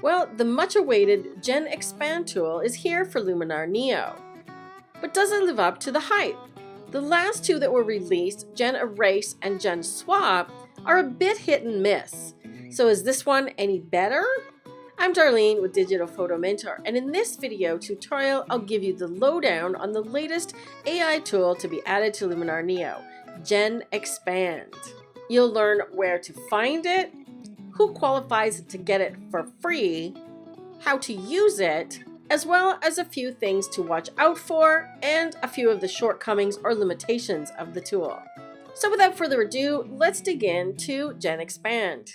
Well, the much-awaited GenExpand tool is here for Luminar Neo, but does it live up to the hype? The last two that were released, GenErase and GenSwap, are a bit hit and miss. So is this one any better? I'm Darlene with Digital Photo Mentor, and in this video tutorial, I'll give you the lowdown on the latest AI tool to be added to Luminar Neo, GenExpand. You'll learn where to find it, who qualifies to get it for free, how to use it, as well as a few things to watch out for and a few of the shortcomings or limitations of the tool. So without further ado, let's dig into GenExpand.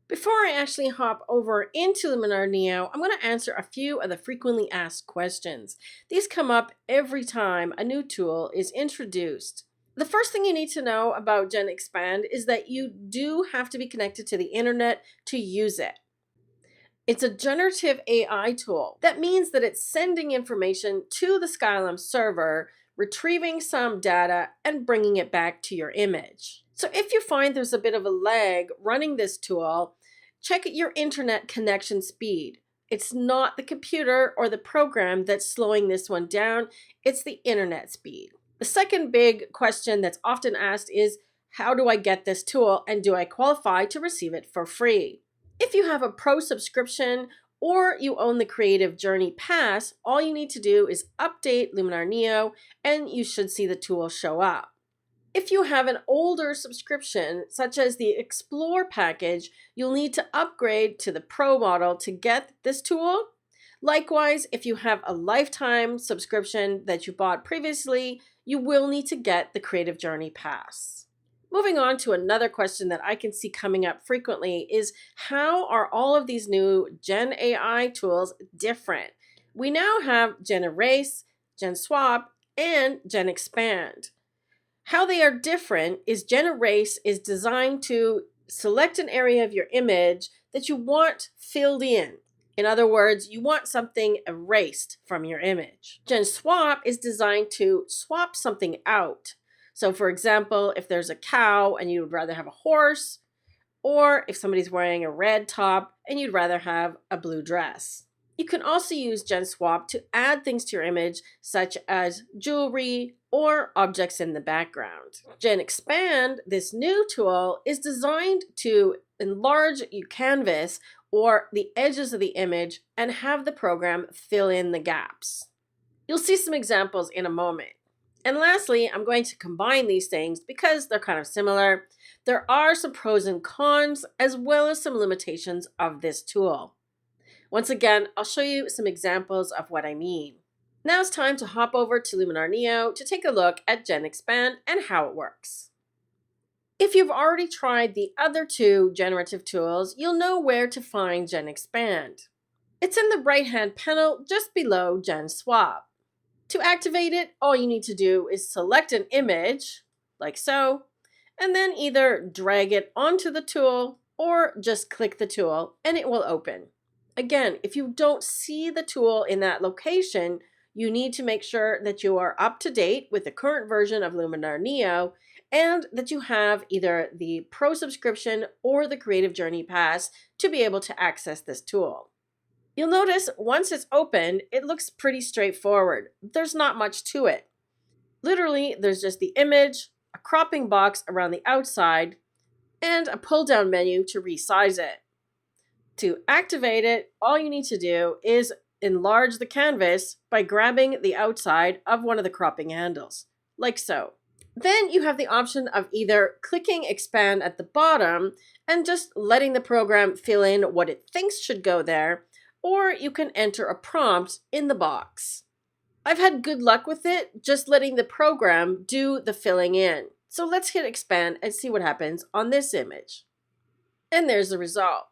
Before I actually hop over into Luminar Neo, I'm going to answer a few of the frequently asked questions. These come up every time a new tool is introduced. The first thing you need to know about GenExpand is that you do have to be connected to the internet to use it. It's a generative AI tool. That means that it's sending information to the Skylum server, retrieving some data, and bringing it back to your image. So if you find there's a bit of a lag running this tool, check your internet connection speed. It's not the computer or the program that's slowing this one down, it's the internet speed. The second big question that's often asked is, how do I get this tool and do I qualify to receive it for free? If you have a pro subscription or you own the Creative Journey Pass, all you need to do is update Luminar Neo and you should see the tool show up. If you have an older subscription, such as the Explore package, you'll need to upgrade to the Pro model to get this tool. Likewise, if you have a lifetime subscription that you bought previously, you will need to get the Creative Journey Pass. Moving on to another question that I can see coming up frequently is, how are all of these new Gen AI tools different? We now have GenErase, GenSwap, and GenExpand. How they are different is GenErase is designed to select an area of your image that you want filled in. In other words, you want something erased from your image. GenSwap is designed to swap something out. So for example, if there's a cow and you would rather have a horse, or if somebody's wearing a red top and you'd rather have a blue dress. You can also use GenSwap to add things to your image, such as jewelry or objects in the background. GenExpand, this new tool, is designed to enlarge your canvas or the edges of the image and have the program fill in the gaps. You'll see some examples in a moment. And lastly, I'm going to combine these things because they're kind of similar. There are some pros and cons as well as some limitations of this tool. Once again, I'll show you some examples of what I mean. Now it's time to hop over to Luminar Neo to take a look at GenExpand and how it works. If you've already tried the other two generative tools, you'll know where to find GenExpand. It's in the right-hand panel just below GenSwap. To activate it, all you need to do is select an image, like so, and then either drag it onto the tool or just click the tool and it will open. Again, if you don't see the tool in that location, you need to make sure that you are up to date with the current version of Luminar Neo and that you have either the Pro subscription or the Creative Journey Pass to be able to access this tool. You'll notice once it's opened, it looks pretty straightforward. There's not much to it. Literally, there's just the image, a cropping box around the outside, and a pull-down menu to resize it. To activate it, all you need to do is enlarge the canvas by grabbing the outside of one of the cropping handles, like so. Then you have the option of either clicking expand at the bottom and just letting the program fill in what it thinks should go there, or you can enter a prompt in the box. I've had good luck with it, just letting the program do the filling in. So let's hit expand and see what happens on this image. And there's the result.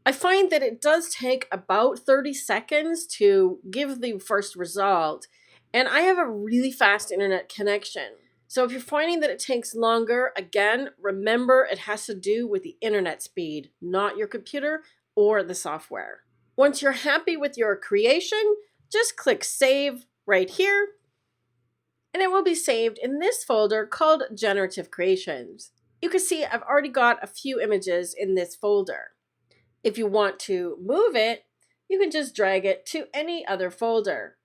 I find that it does take about 30 seconds to give the first result, and I have a really fast internet connection. So if you're finding that it takes longer, again, remember it has to do with the internet speed, not your computer or the software. Once you're happy with your creation, just click Save right here, and it will be saved in this folder called Generative Creations. You can see I've already got a few images in this folder. If you want to move it, you can just drag it to any other folder.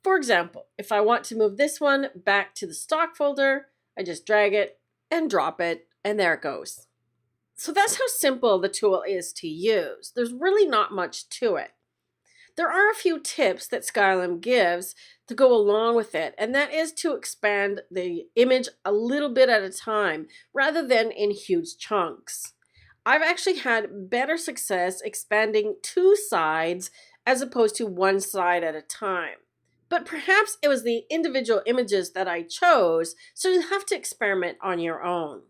For example, if I want to move this one back to the stock folder, I just drag it and drop it, and there it goes. So that's how simple the tool is to use. There's really not much to it. There are a few tips that Skylum gives to go along with it, and that is to expand the image a little bit at a time rather than in huge chunks. I've actually had better success expanding two sides as opposed to one side at a time. But perhaps it was the individual images that I chose, so you'll have to experiment on your own.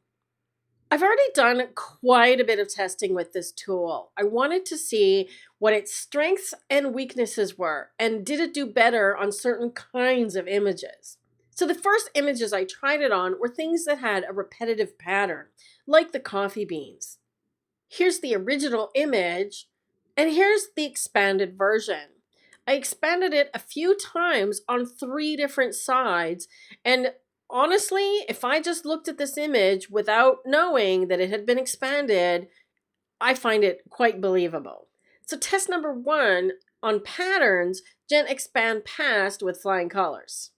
I've already done quite a bit of testing with this tool. I wanted to see what its strengths and weaknesses were, and did it do better on certain kinds of images. So the first images I tried it on were things that had a repetitive pattern, like the coffee beans. Here's the original image, and here's the expanded version. I expanded it a few times on 3 different sides, and honestly, if I just looked at this image without knowing that it had been expanded, I find it quite believable. So test number 1, on patterns, GenExpand passed with flying colors.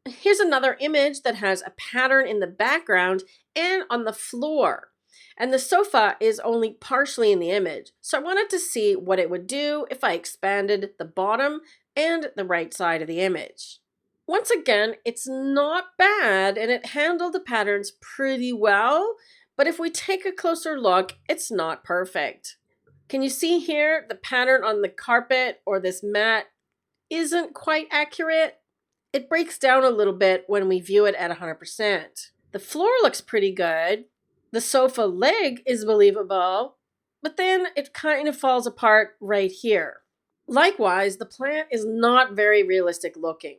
Here's another image that has a pattern in the background and on the floor. And the sofa is only partially in the image. So I wanted to see what it would do if I expanded the bottom and the right side of the image. Once again, it's not bad and it handled the patterns pretty well, but if we take a closer look, it's not perfect. Can you see here the pattern on the carpet or this mat isn't quite accurate? It breaks down a little bit when we view it at 100%. The floor looks pretty good. The sofa leg is believable, but then it kind of falls apart right here. Likewise, the plant is not very realistic looking.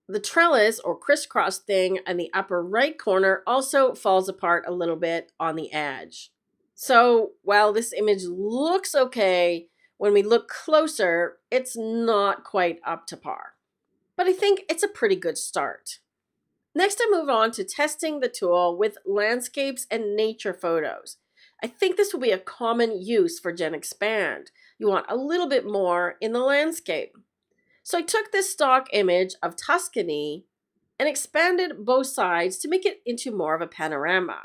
The trellis or crisscross thing in the upper right corner also falls apart a little bit on the edge. So while this image looks okay, when we look closer, it's not quite up to par. But I think it's a pretty good start. Next, I move on to testing the tool with landscapes and nature photos. I think this will be a common use for GenExpand. You want a little bit more in the landscape. So I took this stock image of Tuscany and expanded both sides to make it into more of a panorama.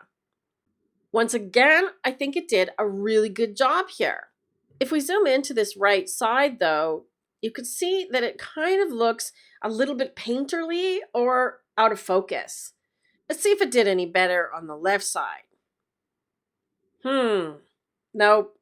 Once again, I think it did a really good job here. If we zoom into this right side though, you can see that it kind of looks a little bit painterly or out of focus. Let's see if it did any better on the left side. Nope.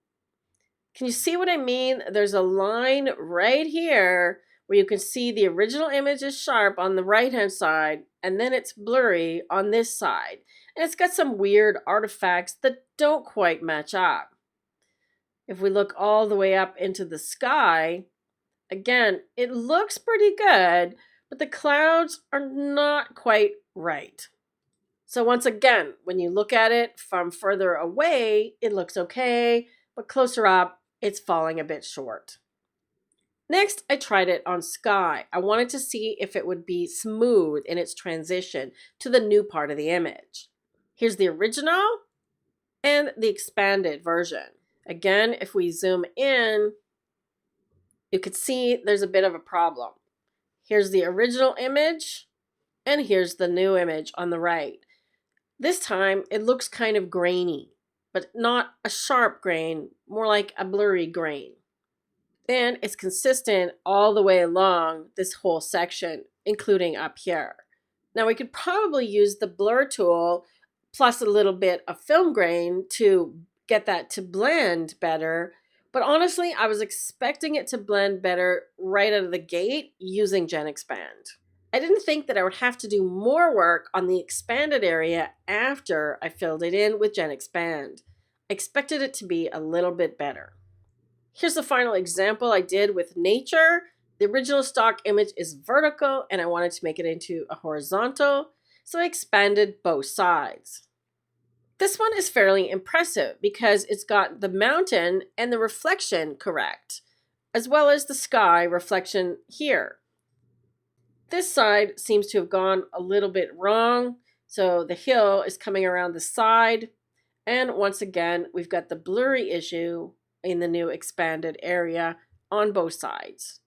Can you see what I mean? There's a line right here where you can see the original image is sharp on the right-hand side, and then it's blurry on this side. And it's got some weird artifacts that don't quite match up. If we look all the way up into the sky, again, it looks pretty good, but the clouds are not quite right. So once again, when you look at it from further away, it looks okay, but closer up, it's falling a bit short. Next, I tried it on sky. I wanted to see if it would be smooth in its transition to the new part of the image. Here's the original and the expanded version. Again, if we zoom in, you can see there's a bit of a problem. Here's the original image, and here's the new image on the right. This time, it looks kind of grainy, but not a sharp grain, more like a blurry grain. And it's consistent all the way along this whole section, including up here. Now, we could probably use the blur tool plus a little bit of film grain to get that to blend better. But honestly, I was expecting it to blend better right out of the gate using GenExpand. I didn't think that I would have to do more work on the expanded area after I filled it in with GenExpand. I expected it to be a little bit better. Here's the final example I did with nature. The original stock image is vertical and I wanted to make it into a horizontal, so I expanded both sides. This one is fairly impressive because it's got the mountain and the reflection correct, as well as the sky reflection here. This side seems to have gone a little bit wrong. So the hill is coming around the side. And once again, we've got the blurry issue in the new expanded area on both sides.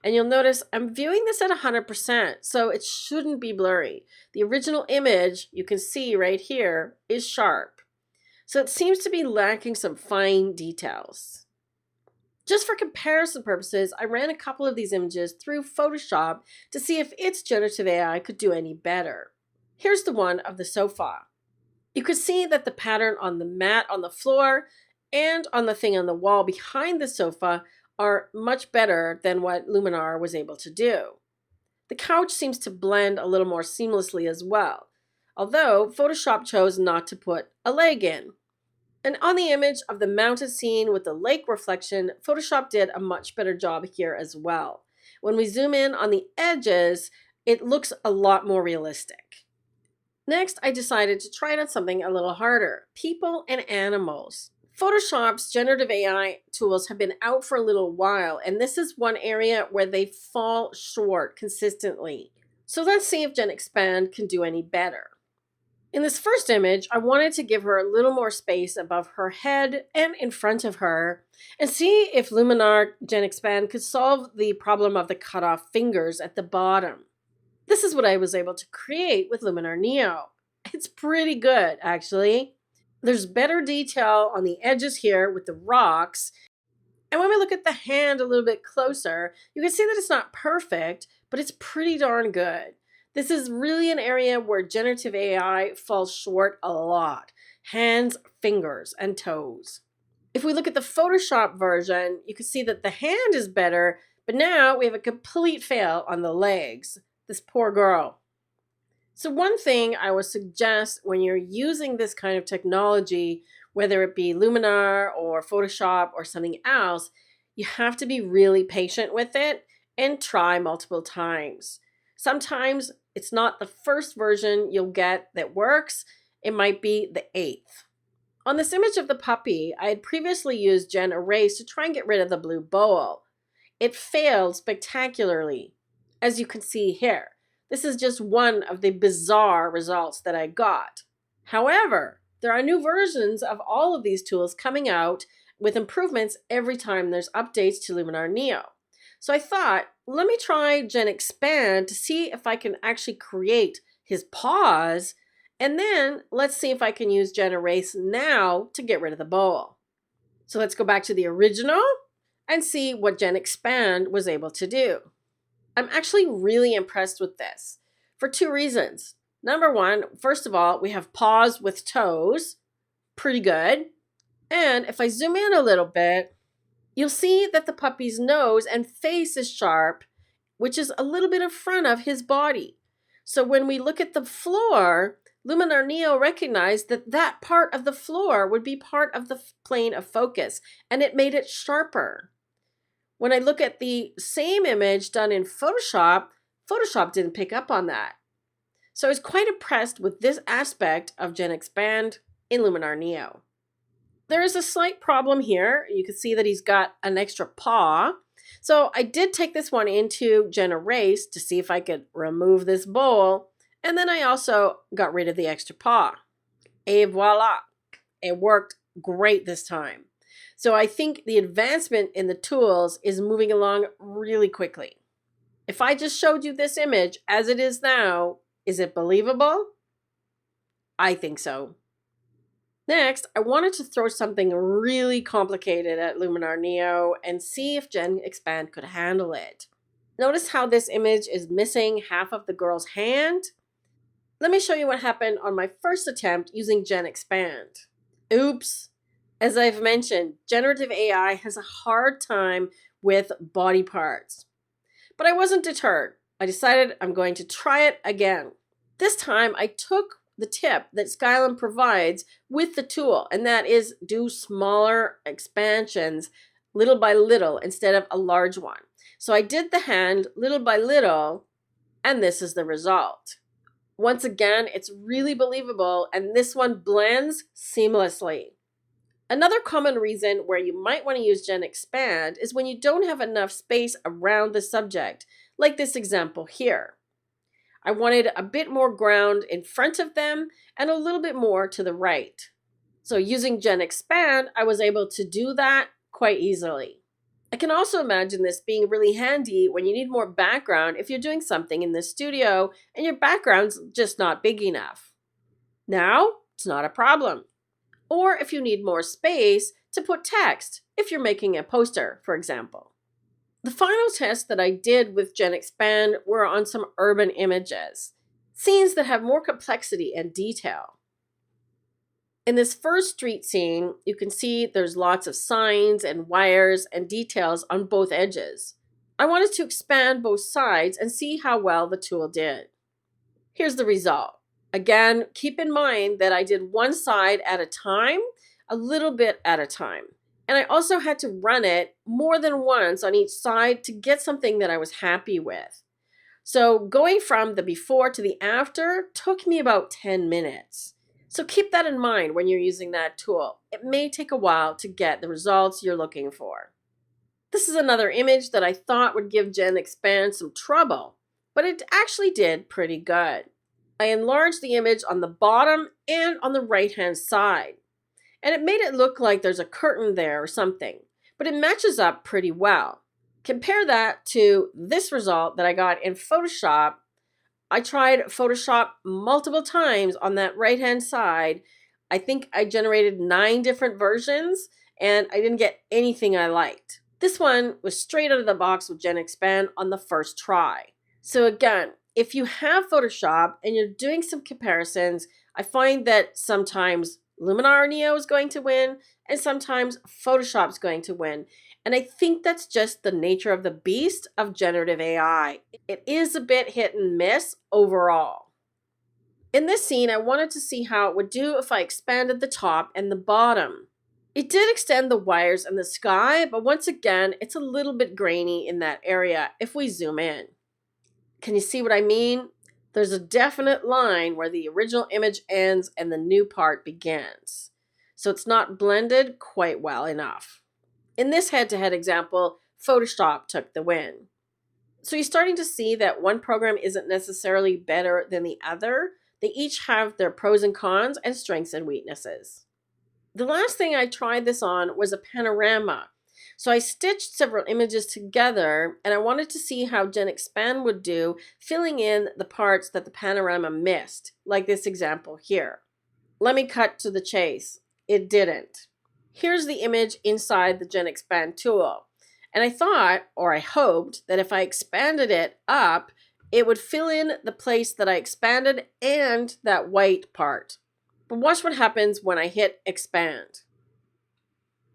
And you'll notice I'm viewing this at 100%, so it shouldn't be blurry. The original image you can see right here is sharp. So it seems to be lacking some fine details. Just for comparison purposes, I ran a couple of these images through Photoshop to see if its generative AI could do any better. Here's the one of the sofa. You could see that the pattern on the mat on the floor and on the thing on the wall behind the sofa are much better than what Luminar was able to do. The couch seems to blend a little more seamlessly as well, although Photoshop chose not to put a leg in. And on the image of the mountain scene with the lake reflection, Photoshop did a much better job here as well. When we zoom in on the edges, it looks a lot more realistic. Next, I decided to try it on something a little harder: people and animals. Photoshop's generative AI tools have been out for a little while, and this is one area where they fall short consistently. So let's see if GenExpand can do any better. In this first image, I wanted to give her a little more space above her head and in front of her, and see if Luminar GenExpand could solve the problem of the cut off fingers at the bottom. This is what I was able to create with Luminar Neo. It's pretty good, actually. There's better detail on the edges here with the rocks. And when we look at the hand a little bit closer, you can see that it's not perfect, but it's pretty darn good. This is really an area where generative AI falls short a lot: hands, fingers, and toes. If we look at the Photoshop version, you can see that the hand is better, but now we have a complete fail on the legs. This poor girl. So one thing I would suggest when you're using this kind of technology, whether it be Luminar or Photoshop or something else, you have to be really patient with it and try multiple times. Sometimes it's not the first version you'll get that works. It might be the 8th. On this image of the puppy, I had previously used GenErase to try and get rid of the blue bowl. It failed spectacularly, as you can see here. This is just one of the bizarre results that I got. However, there are new versions of all of these tools coming out with improvements every time there's updates to Luminar Neo. So I thought, let me try GenExpand to see if I can actually create his paws, and then let's see if I can use GenErase now to get rid of the bowl. So let's go back to the original and see what GenExpand was able to do. I'm actually really impressed with this for two reasons. Number one, first of all, we have paws with toes. Pretty good. And if I zoom in a little bit, you'll see that the puppy's nose and face is sharp, which is a little bit in front of his body. So when we look at the floor, Luminar Neo recognized that that part of the floor would be part of the plane of focus, and it made it sharper. When I look at the same image done in Photoshop, Photoshop didn't pick up on that. So I was quite impressed with this aspect of GenExpand in Luminar Neo. There is a slight problem here. You can see that he's got an extra paw. So I did take this one into GenErase to see if I could remove this bowl. And then I also got rid of the extra paw. Et voila. It worked great this time. So I think the advancement in the tools is moving along really quickly. If I just showed you this image as it is now, is it believable? I think so. Next, I wanted to throw something really complicated at Luminar Neo and see if GenExpand could handle it. Notice how this image is missing half of the girl's hand? Let me show you what happened on my first attempt using GenExpand. Oops. As I've mentioned, generative AI has a hard time with body parts. But I wasn't deterred. I decided I'm going to try it again. This time I took the tip that Skylum provides with the tool, and that is do smaller expansions little by little instead of a large one. So I did the hand little by little, and this is the result. Once again, it's really believable, and this one blends seamlessly. Another common reason where you might want to use GenExpand is when you don't have enough space around the subject, like this example here. I wanted a bit more ground in front of them and a little bit more to the right. So using GenExpand, I was able to do that quite easily. I can also imagine this being really handy when you need more background if you're doing something in the studio and your background's just not big enough. Now, it's not a problem. Or if you need more space to put text, if you're making a poster, for example. The final test that I did with GenExpand were on some urban images, scenes that have more complexity and detail. In this first street scene, you can see there's lots of signs and wires and details on both edges. I wanted to expand both sides and see how well the tool did. Here's the result. Again, keep in mind that I did one side at a time, a little bit at a time. And I also had to run it more than once on each side to get something that I was happy with. So going from the before to the after took me about 10 minutes. So keep that in mind when you're using that tool. It may take a while to get the results you're looking for. This is another image that I thought would give GenExpand some trouble, but it actually did pretty good. I enlarged the image on the bottom and on the right-hand side, and it made it look like there's a curtain there or something, but it matches up pretty well. Compare that to this result that I got in Photoshop. I tried Photoshop multiple times on that right-hand side. I think I generated 9 different versions, and I didn't get anything I liked. This one was straight out of the box with GenExpand on the first try. So again, if you have Photoshop and you're doing some comparisons, I find that sometimes Luminar Neo is going to win and sometimes Photoshop's going to win. And I think that's just the nature of the beast of generative AI. It is a bit hit and miss overall. In this scene, I wanted to see how it would do if I expanded the top and the bottom. It did extend the wires and the sky, but once again, it's a little bit grainy in that area if we zoom in. Can you see what I mean? There's a definite line where the original image ends and the new part begins. So it's not blended quite well enough. In this head-to-head example, Photoshop took the win. So you're starting to see that one program isn't necessarily better than the other. They each have their pros and cons and strengths and weaknesses. The last thing I tried this on was a panorama. So I stitched several images together and I wanted to see how GenExpand would do filling in the parts that the panorama missed, like this example here. Let me cut to the chase. It didn't. Here's the image inside the GenExpand tool. And I thought, or I hoped, that if I expanded it up, it would fill in the place that I expanded and that white part. But watch what happens when I hit expand.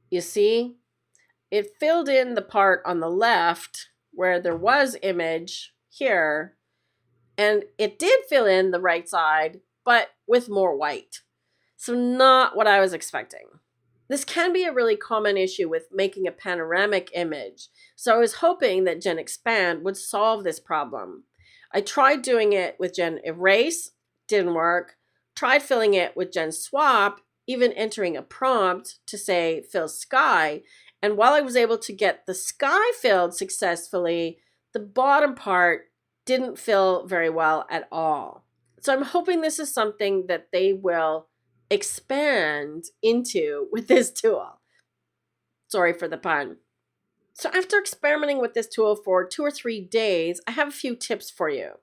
You see? It filled in the part on the left where there was image here, and it did fill in the right side, but with more white. So not what I was expecting. This can be a really common issue with making a panoramic image, so I was hoping that GenExpand would solve this problem. I tried doing it with GenErase, didn't work. Tried filling it with GenSwap, even entering a prompt to say fill sky, and while I was able to get the sky filled successfully, the bottom part didn't fill very well at all. So I'm hoping this is something that they will expand into with this tool. Sorry for the pun. So after experimenting with this tool for 2 or 3 days, I have a few tips for you.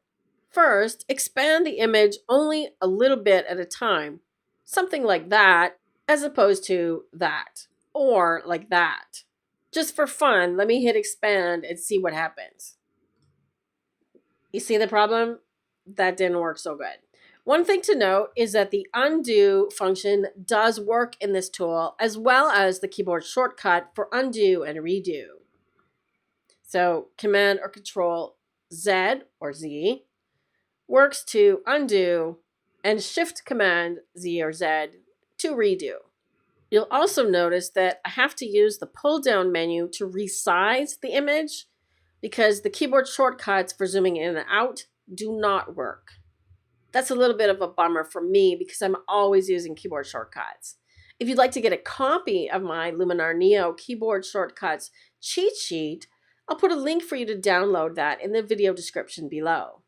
First, expand the image only a little bit at a time. Something like that, as opposed to that, or like that. Just for fun, let me hit expand and see what happens. You see the problem? That didn't work so good. One thing to note is that the undo function does work in this tool, as well as the keyboard shortcut for undo and redo. So Command or Control Z or Z works to undo, and Shift Command Z or Z to redo. You'll also notice that I have to use the pull-down menu to resize the image because the keyboard shortcuts for zooming in and out do not work. That's a little bit of a bummer for me because I'm always using keyboard shortcuts. If you'd like to get a copy of my Luminar Neo keyboard shortcuts cheat sheet, I'll put a link for you to download that in the video description below.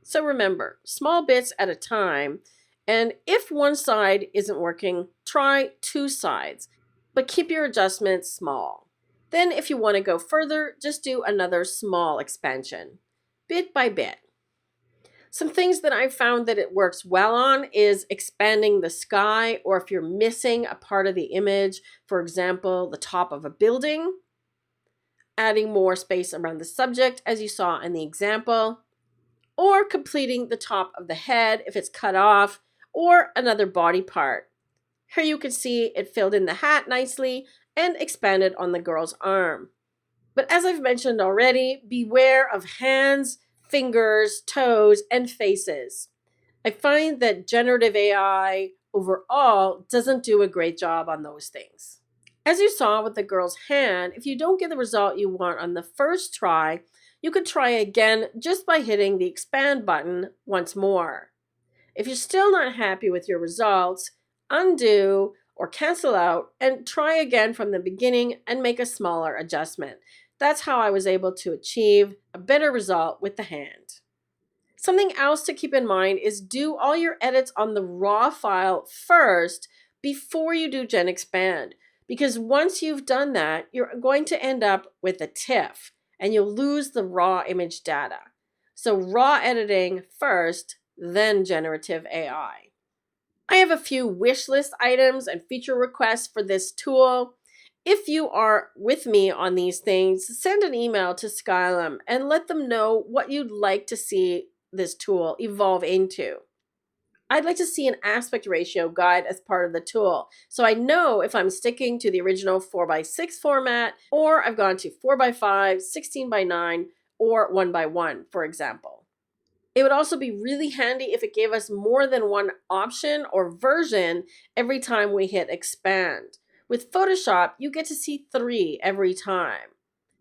So remember, small bits at a time, and if one side isn't working, try two sides, but keep your adjustments small. Then if you want to go further, just do another small expansion, bit by bit. Some things that I've found that it works well on is expanding the sky, or if you're missing a part of the image, for example, the top of a building, adding more space around the subject as you saw in the example, or completing the top of the head if it's cut off, or another body part. Here you can see it filled in the hat nicely and expanded on the girl's arm. But as I've mentioned already, beware of hands, fingers, toes, and faces. I find that generative AI overall doesn't do a great job on those things. As you saw with the girl's hand, if you don't get the result you want on the first try, you could try again just by hitting the expand button once more. If you're still not happy with your results, undo or cancel out and try again from the beginning and make a smaller adjustment. That's how I was able to achieve a better result with the hand. Something else to keep in mind is do all your edits on the raw file first before you do GenExpand, because once you've done that, you're going to end up with a TIFF and you'll lose the raw image data. So raw editing first, then generative AI. I have a few wish list items and feature requests for this tool. If you are with me on these things, send an email to Skylum and let them know what you'd like to see this tool evolve into. I'd like to see an aspect ratio guide as part of the tool, so I know if I'm sticking to the original 4:6 format, or I've gone to 4:5, 16:9, or 1:1, for example. It would also be really handy if it gave us more than one option or version every time we hit expand. With Photoshop, you get to see 3 every time.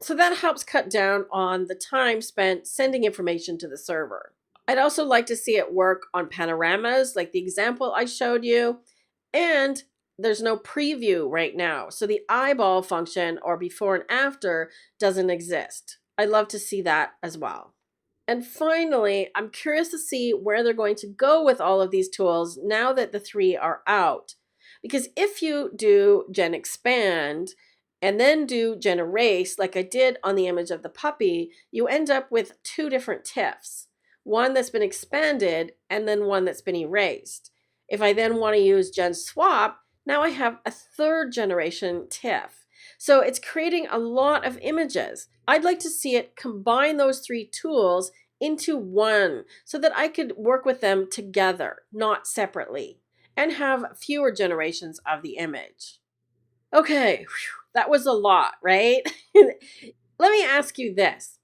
So that helps cut down on the time spent sending information to the server. I'd also like to see it work on panoramas like the example I showed you. And there's no preview right now, so the eyeball function or before and after doesn't exist. I'd love to see that as well. And finally, I'm curious to see where they're going to go with all of these tools now that the 3 are out. Because if you do GenExpand and then do GenErase like I did on the image of the puppy, you end up with 2 different TIFFs. One that's been expanded and then one that's been erased. If I then want to use GenSwap, now I have a 3rd generation TIFF. So it's creating a lot of images. I'd like to see it combine those 3 tools into one so that I could work with them together, not separately, and have fewer generations of the image. Okay, that was a lot, right? Let me ask you this.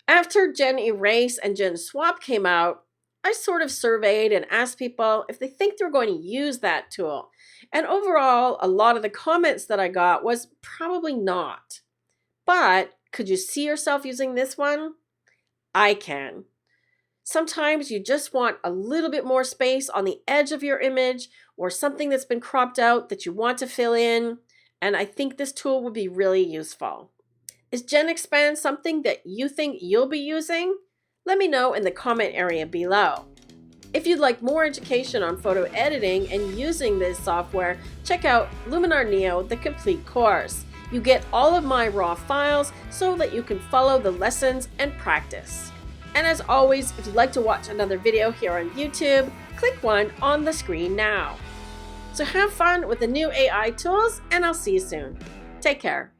After GenErase and GenSwap came out, I sort of surveyed and asked people if they think they're going to use that tool. And overall, a lot of the comments that I got was probably not. But could you see yourself using this one? I can. Sometimes you just want a little bit more space on the edge of your image or something that's been cropped out that you want to fill in. And I think this tool will be really useful. Is GenExpand something that you think you'll be using? Let me know in the comment area below. If you'd like more education on photo editing and using this software, check out Luminar Neo, the complete course. You get all of my raw files so that you can follow the lessons and practice. And as always, if you'd like to watch another video here on YouTube, click one on the screen now. So have fun with the new AI tools, and I'll see you soon. Take care.